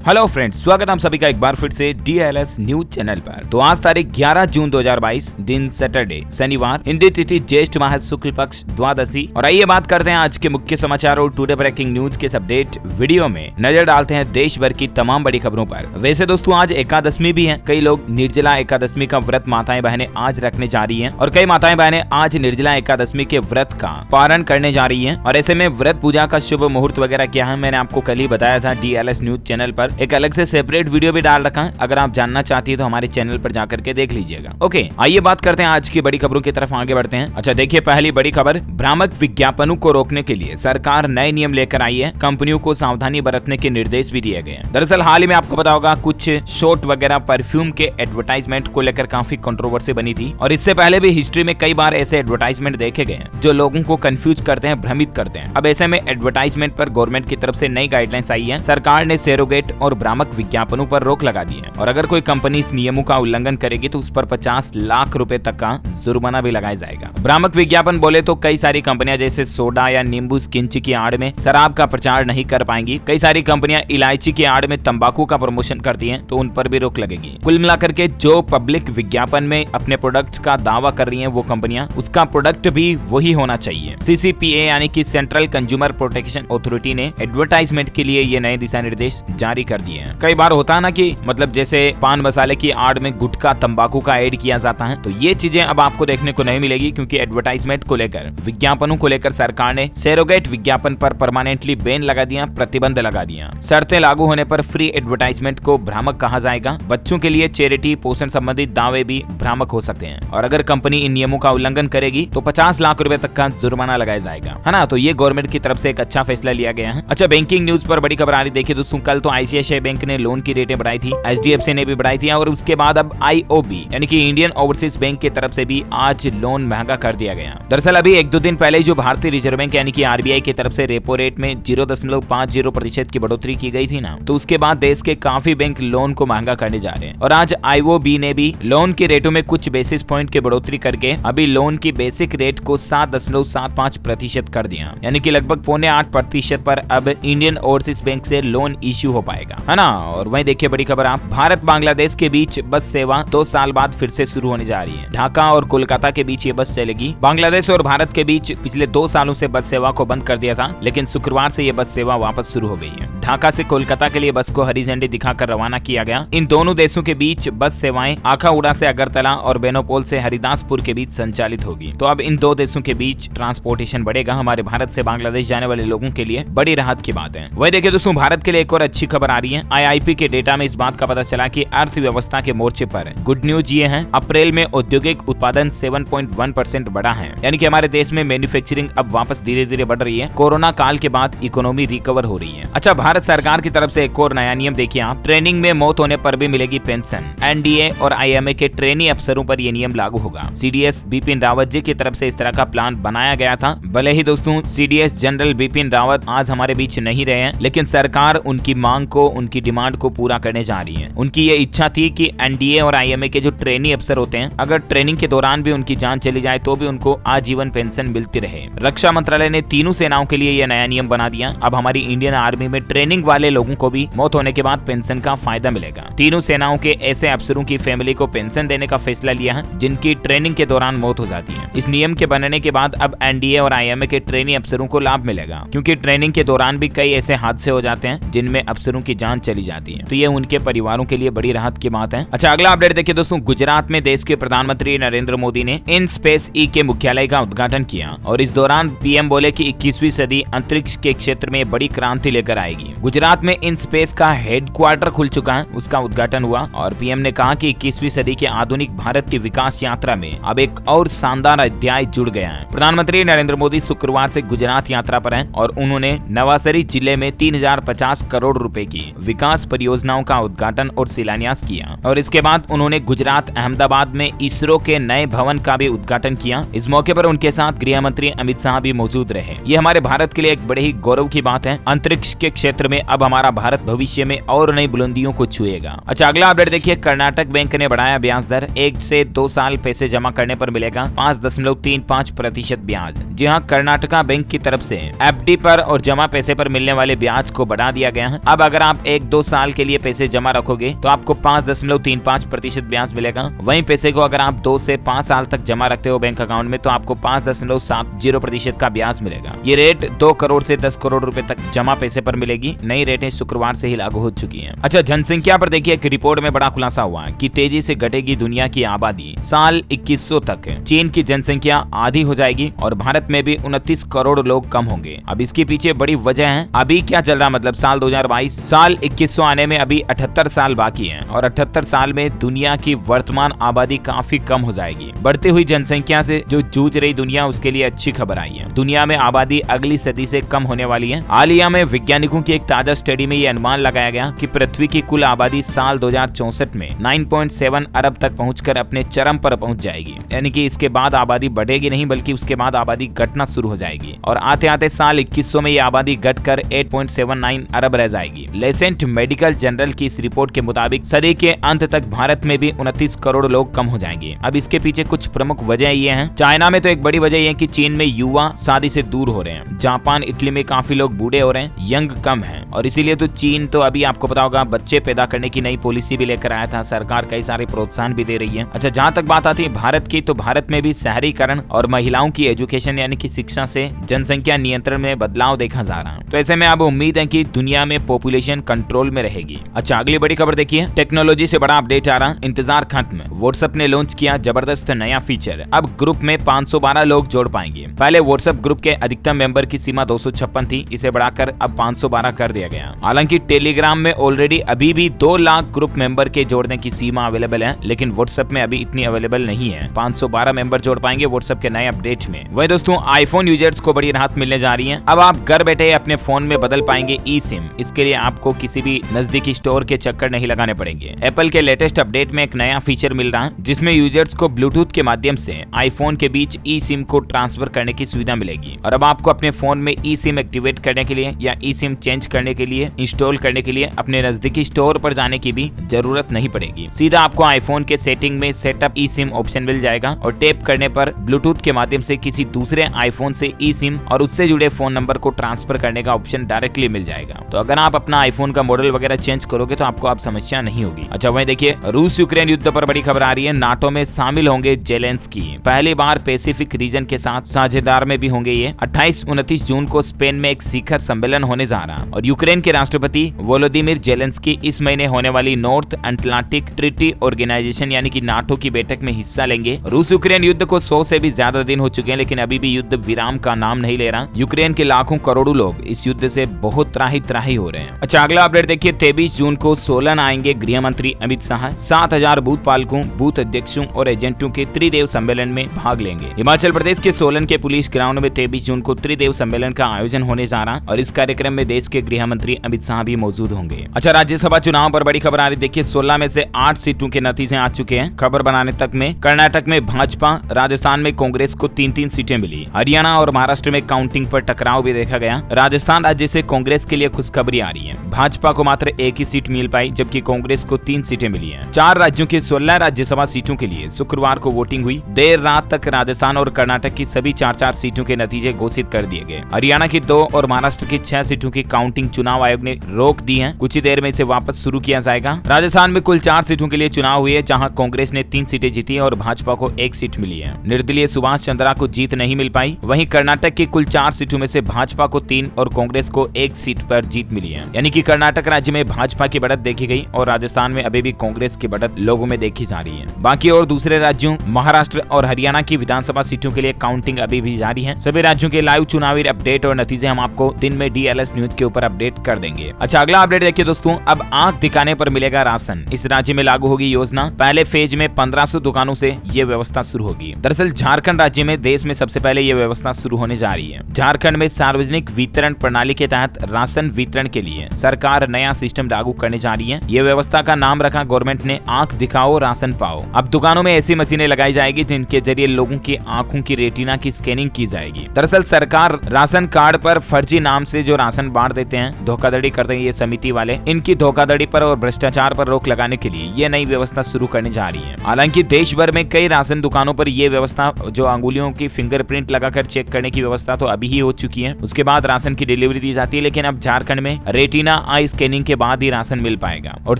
Hello friends, स्वागत है आप सभी का एक बार फिर से DLS न्यूज चैनल पर। तो आज तारीख 11 जून 2022, दिन सैटरडे शनिवार, हिंदी तिथि ज्येष्ठ माह शुक्ल पक्ष द्वादशी। और आइए बात करते हैं आज के मुख्य समाचार और टुडे ब्रेकिंग न्यूज के अपडेट वीडियो में नजर डालते हैं देश भर की तमाम बड़ी खबरों पर। वैसे दोस्तों आज एकादशी भी है, कई लोग निर्जला एकादशी का व्रत माताएं बहनें आज रखने जा रही है और कई माताएं बहनें आज निर्जला एकादशी के व्रत का पारण करने जा रही है। और ऐसे में व्रत पूजा का शुभ मुहूर्त वगैरह क्या है मैंने आपको कल ही बताया था DLS न्यूज चैनल पर, एक अलग से सेपरेट वीडियो भी डाल रखा है। अगर आप जानना चाहती है तो हमारे चैनल पर जाकर के देख लीजिएगा। ओके, आइए बात करते हैं आज की बड़ी खबरों की तरफ आगे बढ़ते हैं। अच्छा देखिए, पहली बड़ी खबर, भ्रामक विज्ञापनों को रोकने के लिए सरकार नए नियम लेकर आई है। कंपनियों को सावधानी बरतने के निर्देश भी दिए गए हैं। दरअसल हाल ही में आपको पता होगा कुछ शॉट वगैरह परफ्यूम के एडवर्टाइजमेंट को लेकर काफी कंट्रोवर्सी बनी थी और इससे पहले भी हिस्ट्री में कई बार ऐसे एडवर्टाइजमेंट देखे गए हैं जो लोगों को कंफ्यूज करते हैं, भ्रमित करते हैं। अब ऐसे में एडवर्टाइजमेंट पर गवर्नमेंट की तरफ से नई गाइडलाइंस आई है। सरकार ने सरोगेट और भ्रामक विज्ञापनों पर रोक लगा दी है और अगर कोई कंपनी इस नियमों का उल्लंघन करेगी तो उस पर 50 लाख रुपए तक का जुर्माना भी लगाया जाएगा। भ्रामक विज्ञापन बोले तो कई सारी कंपनियां जैसे सोडा या नींबू स्किंची की आड़ में शराब का प्रचार नहीं कर पाएंगी। कई सारी कंपनियां इलायची की आड़ में तंबाकू का प्रमोशन करती हैं तो उन पर भी रोक लगेगी। कुल मिलाकर के जो पब्लिक विज्ञापन में अपने प्रोडक्ट का दावा कर रही हैं वो कंपनियां, उसका प्रोडक्ट भी वही होना चाहिए। CCPA यानी कि सेंट्रल कंज्यूमर प्रोटेक्शन अथॉरिटी ने एडवर्टाइजमेंट के लिए ये नए दिशा निर्देश जारी कर दिए हैं। कई बार होता है ना कि मतलब जैसे पान मसाले की आड़ में गुटखा तंबाकू का ऐड किया जाता है, तो ये चीजें अब आपको देखने को नहीं मिलेगी क्योंकि एडवर्टाइजमेंट को लेकर, विज्ञापनों को लेकर सरकार ने सरोगेट विज्ञापन पर परमानेंटली बैन लगा दिया, प्रतिबंध लगा दिया। शर्तें लागू होने पर फ्री एडवर्टाइजमेंट को भ्रामक कहा जाएगा। बच्चों के लिए चैरिटी पोषण संबंधित दावे भी भ्रामक हो सकते हैं और अगर कंपनी इन नियमों का उल्लंघन करेगी तो 50 लाख रुपए तक का जुर्माना लगाया जाएगा, है ना। तो ये गवर्नमेंट की तरफ से एक अच्छा फैसला लिया गया है। अच्छा, बैंकिंग न्यूज पर बड़ी खबर आ रही, देखिए दोस्तों कल तो ICICI बैंक ने लोन की रेटें बढ़ाई थी, HDFC ने भी बढ़ाई थी और उसके बाद अब IOB यानी कि इंडियन ओवरसीज बैंक की तरफ से भी आज लोन महंगा कर दिया गया। दरअसल अभी एक दो दिन पहले जो भारतीय रिजर्व बैंक यानी कि RBI की तरफ से रेपो रेट में 0.50% की बढ़ोतरी की गई थी ना, तो उसके बाद देश के काफी बैंक लोन को महंगा करने जा रहे हैं और आज IOB ने भी लोन के रेटों में कुछ बेसिस पॉइंट की बढ़ोतरी करके अभी लोन की बेसिक रेट को 7.75% कर दिया, यानी कि लगभग 7.25% पर अब इंडियन ओवरसीज बैंक से लोन इश्यू हो पाएगा, है ना। और वहीं देखिए बड़ी खबर, आप भारत बांग्लादेश के बीच बस सेवा 2 साल बाद फिर से शुरू होने जा रही है। ढाका और कोलकाता के बीच ये बस चलेगी। बांग्लादेश और भारत के बीच पिछले 2 सालों से बस सेवा को बंद कर दिया था, लेकिन शुक्रवार से ये बस सेवा वापस शुरू हो गई है। ढाका से कोलकाता के लिए बस को हरी झंडी दिखाकर रवाना किया गया। इन दोनों देशों के बीच बस सेवाएं आखाउड़ा से अगरतला और बेनापोल से हरिदासपुर के बीच संचालित होगी। तो अब इन दो देशों के बीच ट्रांसपोर्टेशन बढ़ेगा। हमारे भारत से बांग्लादेश जाने वाले लोगों के लिए बड़ी राहत की बात है। वही देखिए दोस्तों, भारत के लिए एक और अच्छी खबर आ रही है। IIP के डेटा में इस बात का पता चला कि अर्थव्यवस्था के मोर्चे पर गुड न्यूज ये है, अप्रैल में औद्योगिक उत्पादन 7.1% बढ़ा है, यानी कि हमारे देश में मैन्युफैक्चरिंग अब वापस धीरे धीरे बढ़ रही है। कोरोना काल के बाद इकोनॉमी रिकवर हो रही है। अच्छा, भारत सरकार की तरफ से एक और नया नियम देखिए आप, ट्रेनिंग में मौत होने पर भी मिलेगी पेंशन। NDA और IMA के ट्रेनी अफसरों पर यह नियम लागू होगा। CDS बिपिन रावत जी की तरफ से इस तरह का प्लान बनाया गया था। भले ही दोस्तों CDS जनरल बिपिन रावत आज हमारे बीच नहीं रहे हैं, लेकिन सरकार उनकी मांग को, उनकी डिमांड को पूरा करने जा रही है। उनकी ये इच्छा थी कि NDA और IMA के जो ट्रेनी अफसर होते हैं, अगर ट्रेनिंग के दौरान भी उनकी जान चली जाए तो भी उनको आजीवन पेंशन मिलती रहे। रक्षा मंत्रालय ने तीनों सेनाओं के लिए यह नया नियम बना दिया। अब हमारी इंडियन आर्मी में ट्रेनिंग वाले लोगों को भी मौत होने के बाद पेंशन का फायदा मिलेगा। तीनों सेनाओं के ऐसे अफसरों की फैमिली को पेंशन देने का फैसला लिया है जिनकी ट्रेनिंग के दौरान मौत हो जाती है। इस नियम के बनने के बाद अब NDA और IMA के ट्रेनी अफसरों को लाभ मिलेगा, क्योंकि ट्रेनिंग के दौरान भी कई ऐसे हादसे हो जाते हैं जिनमें अफसरों की जान चली जाती है। तो ये उनके परिवारों के लिए बड़ी राहत की बात है। अच्छा, अगला अपडेट देखिए दोस्तों, गुजरात में देश के प्रधानमंत्री नरेंद्र मोदी ने InSpace के मुख्यालय का उद्घाटन किया और इस दौरान PM बोले कि 21वीं सदी अंतरिक्ष के क्षेत्र में बड़ी क्रांति लेकर आएगी। गुजरात में InSpace का हेडक्वार्टर खुल चुका है, उसका उद्घाटन हुआ और PM ने कहा कि 21वीं सदी के आधुनिक भारत की विकास यात्रा में अब एक और शानदार अध्याय जुड़ गया है। प्रधानमंत्री नरेंद्र मोदी शुक्रवार से गुजरात यात्रा पर हैं और उन्होंने नवासरी जिले में 3050 करोड़ रुपए की विकास परियोजनाओं का उद्घाटन और शिलान्यास किया और इसके बाद उन्होंने गुजरात अहमदाबाद में ISRO के नए भवन का भी उद्घाटन किया। इस मौके पर उनके साथ गृह मंत्री अमित शाह भी मौजूद रहे। ये हमारे भारत के लिए एक बड़े ही गौरव की बात है। अंतरिक्ष के क्षेत्र में अब हमारा भारत भविष्य में और नई बुलंदियों को छुएगा। अच्छा, अगला अपडेट देखिए, कर्नाटक बैंक ने बढ़ाया ब्याज दर। 1 से 2 साल पैसे जमा करने पर मिलेगा 5.35% ब्याज। जी हाँ, कर्नाटका बैंक की तरफ से FD पर और जमा पैसे पर मिलने वाले ब्याज को बढ़ा दिया गया है। अब अगर आप आप 1-2 साल के लिए पैसे जमा रखोगे तो आपको 5.35% ब्याज मिलेगा। वहीं पैसे को अगर आप 2 से 5 साल तक जमा रखते हो बैंक अकाउंट में तो आपको 5.70% का ब्याज मिलेगा। ये रेट 2 करोड़ से 10 करोड़ रुपए तक जमा पैसे पर मिलेगी। नई रेटें शुक्रवार से ही लागू हो चुकी हैं। अच्छा, जनसंख्या पर देखिए, एक रिपोर्ट में बड़ा खुलासा हुआ है कि तेजी से घटेगी दुनिया की आबादी। साल 2100 तक चीन की जनसंख्या आधी हो जाएगी और भारत में भी 29 करोड़ लोग कम होंगे। अब इसके पीछे बड़ी वजह है। अभी क्या चल रहा, मतलब साल 2022, साल 2100 आने में अभी 78 साल बाकी हैं और 78 साल में दुनिया की वर्तमान आबादी काफी कम हो जाएगी। बढ़ती हुई जनसंख्या से जो जूझ रही दुनिया, उसके लिए अच्छी खबर आई है। दुनिया में आबादी अगली सदी से कम होने वाली है। हालिया में वैज्ञानिकों की एक ताजा स्टडी में ये अनुमान लगाया गया कि पृथ्वी की कुल आबादी साल 2064 में 9.7 अरब तक पहुंचकर अपने चरम पर पहुंच जाएगी। यानी कि इसके बाद आबादी बढ़ेगी नहीं, बल्कि उसके बाद आबादी घटना शुरू हो जाएगी और आते आते साल 2100 में ये आबादी घटकर 8.79 अरब रह जाएगी। लेसेंट मेडिकल जर्नल की इस रिपोर्ट के मुताबिक सदी के अंत तक भारत में भी 29 करोड़ लोग कम हो जाएंगे। अब इसके पीछे कुछ प्रमुख वजह ये हैं। चाइना में तो एक बड़ी वजह ये है कि चीन में युवा शादी से दूर हो रहे हैं। जापान, इटली में काफी लोग बूढ़े हो रहे हैं, यंग कम है और इसीलिए तो चीन तो अभी आपको पता होगा बच्चे पैदा करने की नई पॉलिसी भी लेकर आया था। सरकार कई सारे प्रोत्साहन भी दे रही है। अच्छा, जहाँ तक बात आती है भारत की, तो भारत में भी शहरीकरण और महिलाओं की एजुकेशन यानी कि शिक्षा से जनसंख्या नियंत्रण में बदलाव देखा जा रहा है। तो ऐसे में अब उम्मीद है कि दुनिया में पॉपुलेशन कंट्रोल में रहेगी। अच्छा, अगली बड़ी खबर देखिए, टेक्नोलॉजी से बड़ा अपडेट आ रहा। इंतजार खत्म, व्हाट्सएप ने लॉन्च किया जबरदस्त नया फीचर। अब ग्रुप में 512 लोग जोड़ पाएंगे। पहले व्हाट्सएप ग्रुप के अधिकतम मेंबर की सीमा 256 थी, इसे बढ़ाकर अब 512 कर दिया गया। हालांकि टेलीग्राम में ऑलरेडी अभी भी 2 लाख ग्रुप मेंबर के जोड़ने की सीमा अवेलेबल है, लेकिन व्हाट्सएप में अभी इतनी अवेलेबल नहीं है। 512 मेंबर जोड़ पाएंगे व्हाट्सएप के नए अपडेट में। वही दोस्तों, आईफोन यूजर्स को बड़ी राहत मिलने जा रही है। अब आप घर बैठे अपने फोन में बदल पाएंगे ई सिम। इसके लिए आपको किसी भी नजदीकी स्टोर के चक्कर नहीं लगाने पड़ेंगे। एप्पल के लेटेस्ट अपडेट में एक नया फीचर मिल रहा है जिसमें यूजर्स को ब्लूटूथ के माध्यम से आईफोन के बीच ई सिम को ट्रांसफर करने की सुविधा मिलेगी। और अब आपको अपने फोन में ई सिम एक्टिवेट करने के लिए या ई सिम चेंज करने के लिए, इंस्टॉल करने के लिए अपने नजदीकी स्टोर पर जाने की भी जरूरत नहीं पड़ेगी। सीधा आपको आईफोन के सेटिंग में सेटअप ई सिम ऑप्शन मिल जाएगा और टैप करने पर ब्लूटूथ के माध्यम से किसी दूसरे आईफोन से ई सिम और उससे जुड़े फोन नंबर को ट्रांसफर करने का ऑप्शन डायरेक्टली मिल जाएगा। तो अगर आप अपना आईफोन का मॉडल वगैरह चेंज करोगे तो आपको अब समस्या नहीं होगी। अच्छा, वहीं देखिए, रूस यूक्रेन युद्ध पर बड़ी खबर आ रही है। नाटो में शामिल होंगे जेलेंस्की। पहली बार पैसिफिक रीजन के साथ साझेदार में भी होंगे ये। 28-29 जून को स्पेन में एक शिखर सम्मेलन होने जा रहा और यूक्रेन के राष्ट्रपति वोलोदिमिर जेलेंस्की इस महीने होने वाली नॉर्थ अटलांटिक ट्रीटी ऑर्गेनाइजेशन यानी कि नाटो की बैठक में हिस्सा लेंगे। रूस यूक्रेन युद्ध को 100 से भी ज्यादा दिन हो चुके हैं, लेकिन अभी भी युद्ध विराम का नाम नहीं ले रहा। यूक्रेन के लाखों करोड़ों लोग इस युद्ध से बहुत त्राही हो रहे हैं। अच्छा, अगला अपडेट देखिए, 23 जून को सोलन आएंगे गृह मंत्री अमित शाह। 7,000 बूथ पालकों, बूथ अध्यक्षों और एजेंटों के त्रिदेव सम्मेलन में भाग लेंगे। हिमाचल प्रदेश के सोलन के पुलिस ग्राउंड में 23 जून को त्रिदेव सम्मेलन का आयोजन होने जा रहा और इस कार्यक्रम में देश के गृह मंत्री अमित शाह भी मौजूद होंगे। अच्छा, राज्यसभा चुनाव पर बड़ी खबर आ रही। देखिए, 16 में से 8 सीटों के नतीजे आ चुके हैं। खबर बनाने तक में कर्नाटक में भाजपा, राजस्थान में कांग्रेस को 3-3 सीटें मिली। हरियाणा और महाराष्ट्र में काउंटिंग पर टकराव भी देखा गया। राजस्थान राज्य से कांग्रेस के लिए खुशखबरी आ रही है। भाजपा को मात्र 1 ही सीट मिल पाई, जबकि कांग्रेस को 3 सीटें मिली हैं। 4 राज्यों की 16 राज्यसभा सीटों के लिए शुक्रवार को वोटिंग हुई। देर रात तक राजस्थान और कर्नाटक की सभी 4-4 सीटों के नतीजे घोषित कर दिए गए। हरियाणा की 2 और महाराष्ट्र की 6 सीटों की काउंटिंग चुनाव आयोग ने रोक दी है। कुछ ही देर में इसे वापस शुरू किया जाएगा। राजस्थान में कुल 4 सीटों के लिए चुनाव हुए, जहां कांग्रेस ने 3 सीटें जीती और भाजपा को 1 सीट मिली है। निर्दलीय सुभाष चंद्रा को जीत नहीं मिल पाई। वहीं कर्नाटक की कुल 4 सीटों में से भाजपा को 3 और कांग्रेस को 1 सीट पर जीत मिली है। यानी कि कर्नाटक राज्य में भाजपा की बढ़त देखी गई और राजस्थान में अभी भी कांग्रेस की बढ़त लोगों में देखी जा रही है। बाकी और दूसरे राज्यों महाराष्ट्र और हरियाणा की विधानसभा सीटों के लिए काउंटिंग अभी भी जारी है। सभी राज्यों के लाइव चुनावी अपडेट और नतीजे हम आपको दिन में DLS न्यूज के ऊपर अपडेट कर देंगे। अच्छा, अगला अपडेट देखिए दोस्तों, अब आंख दिखाने पर मिलेगा राशन। इस राज्य में लागू होगी योजना। पहले फेज में 1500 दुकानों से ये व्यवस्था शुरू होगी। दरअसल झारखंड राज्य में देश में सबसे पहले ये व्यवस्था शुरू होने जा रही है। झारखंड में सार्वजनिक वितरण प्रणाली के तहत राशन वितरण के लिए सरकार नया सिस्टम लागू करने जा रही है। ये व्यवस्था का नाम रखा गवर्नमेंट ने आंख दिखाओ राशन पाओ। अब दुकानों में ऐसी मशीनें लगाई जाएगी जिनके जरिए लोगों की आंखों की रेटिना की स्कैनिंग की जाएगी। दरअसल सरकार राशन कार्ड पर फर्जी नाम से जो राशन बांट देते हैं, धोखाधड़ी करते हैं ये समिति वाले, इनकी धोखाधड़ी पर और भ्रष्टाचार पर रोक लगाने के लिए ये नई व्यवस्था शुरू करने जा रही है। हालांकि देश भर में कई राशन दुकानों पर ये व्यवस्था, जो अंगुलियों की फिंगरप्रिंट लगाकर चेक करने की व्यवस्था तो अभी ही हो चुकी है, उसके बाद राशन की डिलीवरी दी जाती है। लेकिन अब झारखंड में रेटिना आई स्कैनिंग के बाद ही राशन मिल पाएगा और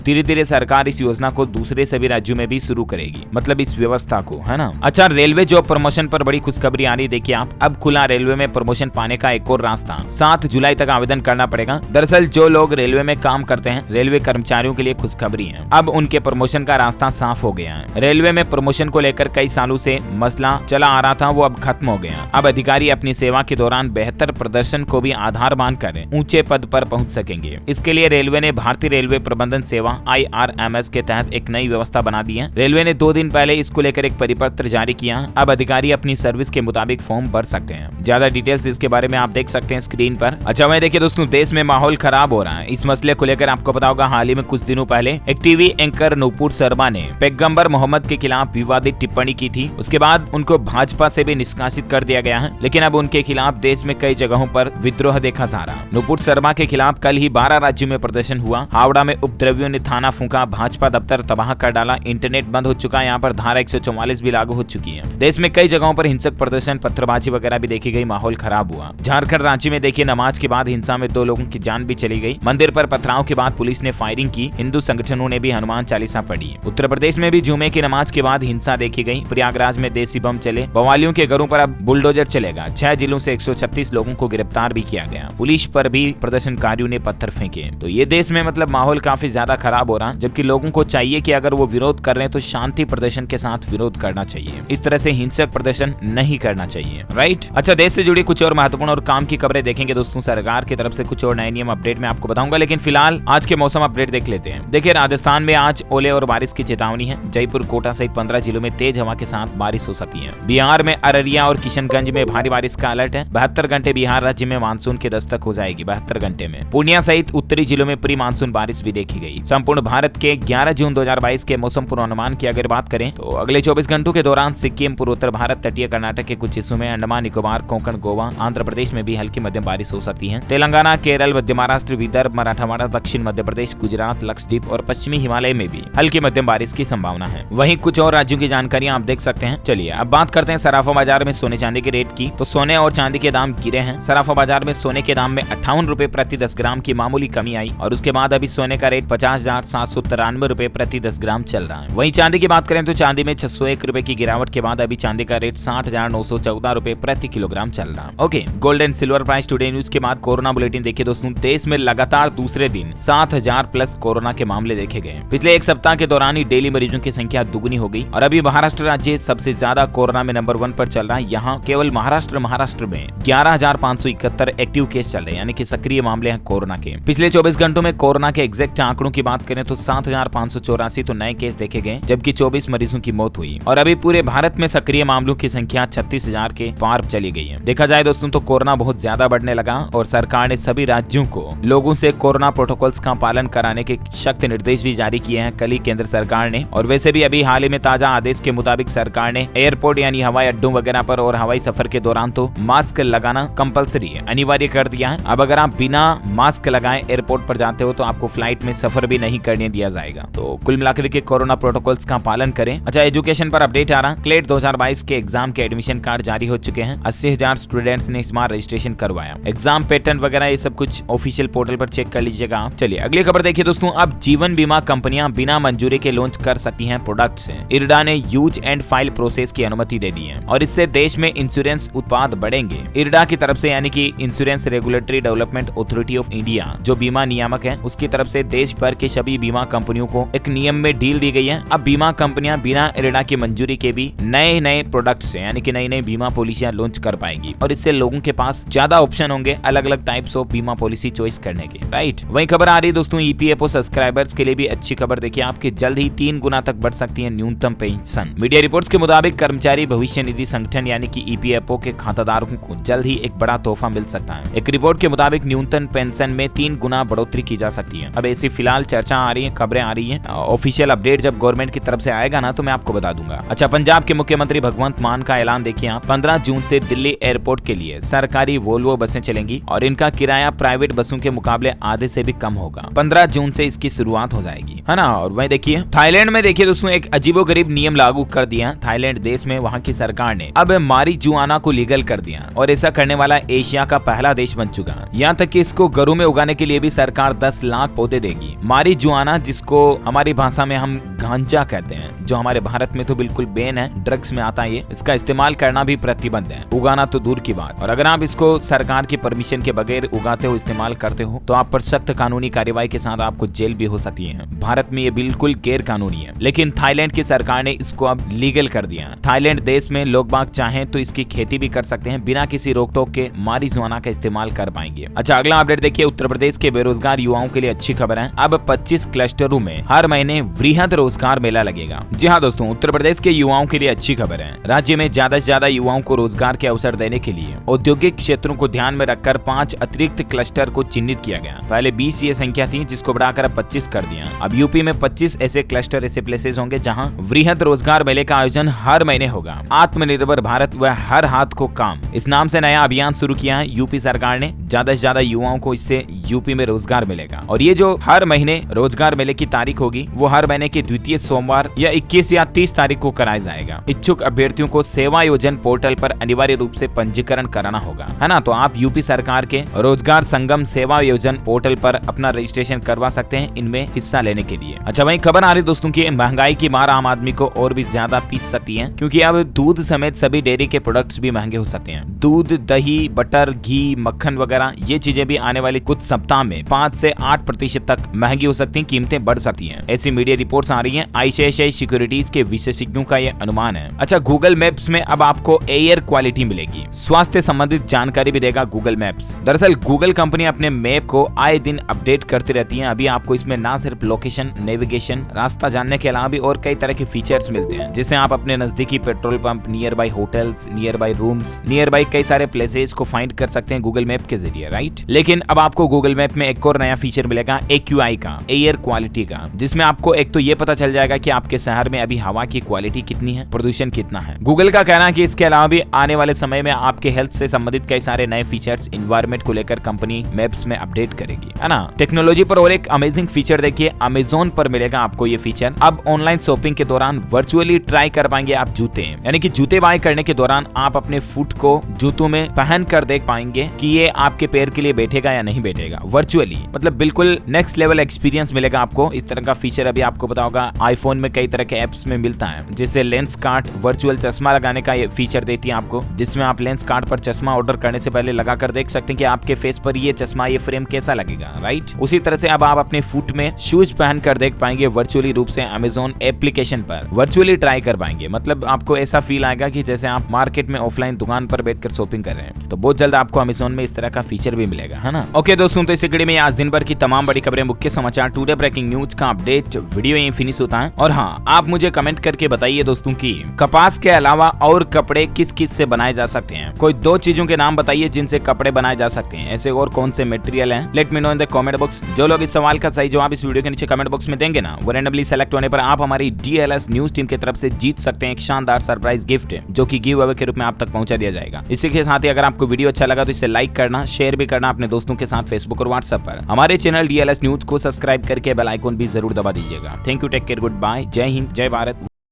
धीरे धीरे सरकार इस योजना को दूसरे सभी राज्यों में भी शुरू करेगी, मतलब इस व्यवस्था को, है ना। अच्छा, रेलवे जॉब प्रमोशन पर बड़ी खुशखबरी आ रही, देखिए आप, अब खुला रेलवे में प्रमोशन पाने का एक और रास्ता। 7 जुलाई तक आवेदन करना पड़ेगा। दरअसल जो लोग रेलवे में काम करते हैं, रेलवे कर्मचारियों के लिए खुशखबरी है, अब उनके प्रमोशन का रास्ता साफ हो गया है। रेलवे में प्रमोशन को लेकर कई सालों से मसला चला आ रहा था, वो अब खत्म हो गया। अब अधिकारी अपनी सेवा के दौरान बेहतर प्रदर्शन को भी आधार मानकर ऊंचे पद पर पहुंच सकेंगे। इसके लिए रेलवे ने भारतीय रेलवे प्रबंधन सेवा IRMS के तहत एक नई व्यवस्था बना दी है। रेलवे ने 2 दिन पहले इसको लेकर एक परिपत्र जारी किया। अब अधिकारी अपनी सर्विस के मुताबिक फॉर्म भर सकते हैं। ज्यादा डिटेल्स इसके बारे में आप देख सकते हैं स्क्रीन पर। अच्छा, वहीं देखिए दोस्तों, देश में माहौल खराब हो रहा है। इस मसले को लेकर आपको पता होगा, हाल ही में कुछ दिनों पहले एक टीवी एंकर नूपुर शर्मा ने पैगंबर मोहम्मद के खिलाफ विवादित टिप्पणी की थी। उसके बाद उनको भाजपा से भी निष्कासित कर दिया गया है, लेकिन अब उनके खिलाफ देश में कई जगहों पर विद्रोह देखा जा रहा। नूपुर शर्मा के खिलाफ कल ही 12 राज्यों में प्रदर्शन हुआ। हावड़ा में उपद्रवियों ने थाना फूंका, भाजपा दफ्तर तबाह कर डाला, इंटरनेट बंद हो चुका है। यहाँ पर धारा 144 भी लागू हो चुकी है। देश में कई जगहों पर हिंसक प्रदर्शन, पत्थरबाजी वगैरह भी देखी गई, माहौल खराब हुआ। झारखंड रांची में देखिए, नमाज के बाद हिंसा में 2 लोगों की जान भी चली गई। मंदिर पर पथराव के बाद पुलिस ने फायरिंग की। हिंदू संगठनों ने भी हनुमान चालीसा पढ़ी। उत्तर प्रदेश में भी जुमे की नमाज के बाद हिंसा देखी गई। प्रयागराज में देसी बम चले। बवालियों के घरों पर अब बुलडोजर चलेगा। 6 जिलों से 136 लोगों को गिरफ्तार भी किया गया। पुलिस पर भी प्रदर्शनकारियों ने पत्थर फेंके। तो ये देश में मतलब माहौल काफी ज्यादा खराब हो रहा, जबकि लोगों को चाहिए कि अगर वो विरोध कर रहे हैं तो शांति प्रदर्शन के साथ विरोध करना चाहिए। इस तरह से हिंसक प्रदर्शन नहीं करना चाहिए, राइट। अच्छा, देश से जुड़ी कुछ और महत्वपूर्ण और काम की खबरें देखेंगे दोस्तों। सरकार की तरफ से कुछ और नए नियम अपडेट में आपको बताऊंगा, लेकिन फिलहाल आज के मौसम अपडेट देख लेते हैं। देखिए, राजस्थान में आज ओले और बारिश की चेतावनी है। जयपुर, कोटा सहित 15 जिलों में तेज हवा के साथ बारिश हो सकती है। बिहार में अररिया और किशनगंज में भारी बारिश का अलर्ट है। 72 घंटे बिहार राज्य में मानसून की दस्तक हो जाएगी। 72 घंटे में पूर्णिया सहित उत्तरी जिलों में प्री मानसून बारिश भी देखी गई। संपूर्ण भारत के 11 जून 2022 के मौसम पूर्वानुमान की अगर बात करें तो अगले 24 घंटों के दौरान सिक्किम, पूर्वोत्तर भारत, तटीय कर्नाटक के कुछ हिस्सों में, अंडमान निकोबार, कोंकण, गोवा, आंध्र प्रदेश में भी हल्की मध्यम बारिश हो सकती है। तेलंगाना, केरल, मध्य महाराष्ट्र, विदर्भ, मराठवाड़ा, दक्षिण मध्य प्रदेश, गुजरात, लक्षद्वीप और पश्चिमी हिमालय में भी हल्की मध्यम बारिश की संभावना है। वहीं कुछ और राज्यों की जानकारियां आप देख सकते हैं। चलिए अब बात करते हैं सराफा बाजार में सोने चांदी के रेट की। तो सोने और चांदी के दाम गिरे हैं। सराफा बाजार में सोने के दाम में 58 रुपए प्रति 10 ग्राम की मामूली कमी आई और उसके बाद अभी सोने का रेट 50,793 रुपए प्रति 10 ग्राम चल रहा है। वहीं चांदी की बात करें तो चांदी में 601 रुपए की गिरावट के बाद अभी चांदी का रेट 60,914 रुपए प्रति किलोग्राम चल रहा है। Okay, gold and silver price today news के बाद कोरोना बुलेटिन देखिए दोस्तों। देश में लगातार दूसरे दिन 7,000 प्लस कोरोना के मामले देखे गए। पिछले एक सप्ताह के दौरान ही डेली मरीजों की संख्या दुगनी हो गई और अभी महाराष्ट्र राज्य सबसे ज्यादा कोरोना में नंबर 1 पर चल रहा है। यहाँ केवल महाराष्ट्र में 11,571 एक्टिव केस चल रहे हैं, यानी कि सक्रिय मामले हैं कोरोना के। पिछले 24 घंटों में कोरोना के एग्जैक्ट आंकड़ों की बात करें तो 7,584 तो नए केस देखे गए, जबकि 24 मरीजों की मौत हुई और अभी पूरे भारत में सक्रिय मामलों की संख्या 36,000 के पार चली गई है। देखा जाए दोस्तों तो कोरोना बहुत ज्यादा बढ़ने लगा और सरकार ने सभी राज्यों को लोगों से कोरोना प्रोटोकॉल्स का पालन कराने के सख्त निर्देश भी जारी किए हैं कल ही केंद्र सरकार ने। और वैसे भी अभी हाल ही में ताजा आदेश के मुताबिक सरकार ने एयरपोर्ट यानी हवाई अड्डों वगैरह पर और हवाई सफर के दौरान तो मास्क लगाना कंपलसरी है, अनिवार्य कर दिया है। अब अगर आप बिना मास्क लगाए एयरपोर्ट पर जाते हो तो आपको फ्लाइट में सफर भी नहीं करने दिया जाएगा। तो कुल मिलाकर के कोरोना प्रोटोकॉल्स का पालन करें। अच्छा, एजुकेशन पर अपडेट आ रहा। क्लेट 2022 के एग्जाम के एडमिशन कार्ड जारी हो चुके हैं। 80,000 स्टूडेंट्स ने इस बार रजिस्ट्रेशन करवाया। एग्जाम पैटर्न वगैरह ये सब कुछ ऑफिशियल पोर्टल पर चेक कर लीजिएगा आप। चलिए अगली खबर देखिए दोस्तों। अब जीवन बीमा कंपनियां बिना मंजूरी के लॉन्च कर सकती हैं प्रोडक्ट्स। इरडा ने यूज एंड फाइल प्रोसेस की अनुमति दे दी है और इससे देश में इंश्योरेंस उत्पाद बढ़ेंगे। इरडा की तरफ से यानी कि insurance regulatory development authority of India जो बीमा नियामक है उसकी तरफ से देश भर के सभी बीमा कंपनियों को एक नियम में डील दी गई है। अब बीमा कंपनियां बिना इरडा की मंजूरी के भी नए प्रोडक्ट्स यानी कि नई बीमा पॉलिसियां लॉन्च कर पाएगी और इससे लोगों के पास ज्यादा ऑप्शन होंगे अलग अलग टाइप्स ऑफ बीमा पॉलिसी चॉइस करने के, राइट। वही खबर आ रही है दोस्तों ईपीएफओ सब्सक्राइबर्स के लिए भी अच्छी खबर। देखिए आपकी जल्द ही 3 गुना तक बढ़ सकती है न्यूनतम पेंशन। मीडिया रिपोर्ट्स के मुताबिक कर्मचारी भविष्य निधि संगठन यानी कि ईपीएफओ के खाताधारकों को जल्द ही एक बड़ा तोहफा मिल सकता है। एक रिपोर्ट के मुताबिक न्यूनतम पेंशन में 3 गुना बढ़ोतरी की जा सकती है। अब ऐसी फिलहाल चर्चा आ रही है, खबरें आ रही है। ऑफिशियल अपडेट जब गवर्नमेंट की तरफ से आएगा ना तो मैं आपको बता दूंगा। अच्छा, पंजाब के मुख्यमंत्री भगवंत मान का ऐलान देखिए आप। 15 जून से दिल्ली एयरपोर्ट के लिए सरकारी वोल्वो बसें चलेंगी और इनका किराया प्राइवेट बसों के मुकाबले आधे से भी कम होगा। 15 जून से इसकी शुरुआत हो जाएगी, है ना। और वही देखिए थाईलैंड में देखिए दोस्तों एक अजीबोगरीब नियम लागू कर दिया थाईलैंड देश में। वहां की सरकार ने अब मारीजुआना को लीगल कर दिया और ऐसा करने वाला एशिया का पहला देश बन चुका है। यहाँ तक कि इसको घरों में उगाने के लिए भी सरकार 10 लाख पौधे देगी। मारिजुआना, जिसको हमारी भाषा में हम गांजा कहते हैं, जो हमारे भारत में तो बिल्कुल बैन है, ड्रग्स में आता है ये, इसका इस्तेमाल करना भी प्रतिबंध है, उगाना तो दूर की बात। और अगर आप इसको सरकार की परमिशन के बगैर उगाते हो, इस्तेमाल करते हो, तो आप पर सख्त कानूनी कार्रवाई के साथ आपको जेल भी हो सकती है। भारत में ये बिल्कुल गैर कानूनी है, लेकिन थाईलैंड की सरकार ने इसको अब लीगल कर दिया। थाईलैंड देश में लोग बाग चाहें तो इसकी खेती भी कर सकते हैं, बिना किसी रोक टोक के मारिजुआना का इस्तेमाल कर पाएंगे। अच्छा, अगला अपडेट देखिए। उत्तर प्रदेश के बेरोजगार युवाओं के लिए अच्छी खबर है। अब 25 क्लस्टरों में हर महीने वृहद रोजगार मेला लगेगा। जी हाँ दोस्तों, उत्तर प्रदेश के युवाओं के लिए अच्छी खबर है। राज्य में ज्यादा से ज्यादा युवाओं को रोजगार के अवसर देने के लिए औद्योगिक क्षेत्रों को ध्यान में रखकर 5 अतिरिक्त क्लस्टर को चिन्हित किया गया। पहले 20 ये संख्या थी, जिसको बढ़ाकर अब 25 कर दिया। अब यूपी में 25 ऐसे क्लस्टर, ऐसे प्लेसेस होंगे जहां वृहद रोजगार मेले का आयोजन हर महीने होगा। आत्मनिर्भर भारत व हर हाथ को काम, इस नाम से नया अभियान शुरू किया है यूपी सरकार ने। ज्यादा से ज्यादा युवाओं को इससे यूपी में रोजगार मिलेगा। और ये जो हर महीने रोजगार मेले की तारीख होगी, वो हर महीने के द्वितीय सोमवार या 21 या 30 तारीख को कराया जाएगा। इच्छुक अभ्यर्थियों को सेवा योजन पोर्टल पर अनिवार्य रूप से पंजीकरण कराना होगा, है ना। तो आप यूपी सरकार के रोजगार संगम सेवा योजन पोर्टल पर अपना रजिस्ट्रेशन करवा सकते हैं इनमें हिस्सा लेने के लिए। अच्छा, वहीं खबर आ रही दोस्तों की महंगाई की मार आम आदमी को और भी ज्यादा पीस सकती है, क्योंकि अब दूध समेत सभी डेयरी के प्रोडक्ट्स भी महंगे हो सकते हैं। दूध, दही, बटर, घी, मक्खन वगैरह ये चीजें भी आने वाले कुछ सप्ताह में 5 से 8% तक महंगी हो सकती हैं, कीमतें बढ़ सकती हैं। ऐसी मीडिया रिपोर्ट्स आ रही हैं। आईसीआईसीआई सिक्योरिटीज के विशेषज्ञों का यह अनुमान है। अच्छा, गूगल मैप्स में अब आपको एयर क्वालिटी मिलेगी। स्वास्थ्य संबंधित जानकारी भी देगा गूगल मैप्स। दरअसल गूगल कंपनी अपने मैप को आए दिन अपडेट करती रहती है। अभी आपको इसमें ना सिर्फ लोकेशन, नेविगेशन, रास्ता जानने के अलावा भी और कई तरह के फीचर्स मिलते हैं, जिससे आप अपने नजदीकी petrol pump, near by hotels, near by rooms, near by कई सारे प्लेसेस को फाइंड कर सकते हैं गूगल मैप के जरिए, राइट। लेकिन अब आपको गूगल मैप में एक और नया फीचर मिलेगा, AQI का, एयर क्वालिटी का, जिसमें आपको एक तो ये पता चल जाएगा कि आपके शहर में अभी हवा की क्वालिटी कितनी है, प्रदूषण कितना है। गूगल का कहना है कि इसके अलावा भी आने वाले समय में आपके हेल्थ से संबंधित कई सारे नए फीचर्स एनवायरनमेंट को लेकर कंपनी मैप्स में अपडेट करेगी, है ना। टेक्नोलॉजी पर और एक अमेजिंग फीचर देखिए, अमेज़न पर मिलेगा आपको ये फीचर। अब ऑनलाइन शॉपिंग के दौरान वर्चुअली ट्राई कर पाएंगे आप जूते, यानी कि जूते बाय करने के दौरान आप अपने फुट को जूतों में पहन कर देख पाएंगे कि ये आपके पैर के लिए बैठेगा या नहीं बैठेगा वर्चुअली। मतलब बिल्कुल नेक्स्ट लेवल एक्सपीरियंस मिलेगा आपको। इस तरह का फीचर अभी आपको पता होगा आईफोन में कई तरह के एप्स में मिलता है, जैसे लेंस कार्ट वर्चुअल चश्मा लगाने का ये फीचर देती है आपको, जिसमें आप लेंस कार्ट पर चश्मा ऑर्डर करने से पहले लगाकर देख सकते हैं कि आपके फेस पर ये चश्मा, ये फ्रेम कैसा लगेगा, राइट। उसी तरह से अब आप अपने फुट में शूज पहन कर देख पाएंगे वर्चुअली रूप से अमेज़न एप्लीकेशन पर, वर्चुअली ट्राई कर पाएंगे। मतलब आपको ऐसा फील आएगा कि जैसे आप मार्केट में ऑफलाइन दुकान पर बैठकर शॉपिंग कर रहे हैं। तो बहुत जल्द आपको अमेज़न में इस तरह का फीचर भी मिलेगा, है ना। ओके दोस्तों, तो इस वीडियो में आज दिन भर की तमाम बड़ी खबरें, मुख्य समाचार, टुडे ब्रेकिंग न्यूज का अपडेट वीडियो यहीं फिनिश होता है। और हाँ, आप मुझे कमेंट करके बताइए दोस्तों की कपास के अलावा और कपड़े किस किस से बनाए जा सकते हैं। कोई 2 चीजों के नाम बताइए जिनसे कपड़े बनाए जा सकते हैं। ऐसे और कौन से मटेरियल हैं, let me know in the comment box. जो लोग इस सवाल का सही जवाब इस वीडियो के नीचे कमेंट बॉक्स में देंगे ना, वो रैंडमली सेलेक्ट होने पर आप हमारी DLS न्यूज टीम की तरफ से जीत सकते हैं एक शानदार सरप्राइज गिफ्ट, जो कि गिव अवे के रूप में आप तक पहुंचा दिया जाएगा। इसी के साथ ही अगर आपको वीडियो अच्छा लगा तो इसे लाइक करना, शेयर भी करना अपने दोस्तों के साथ फेसबुक और व्हाट्सएप पर। हमारे चैनल DLS न्यूज को सब्सक्राइब करके बेल आइकन भी जरूर दबा दीजिएगा। Thank you, take care, good bye, जय हिंद, जय भारत।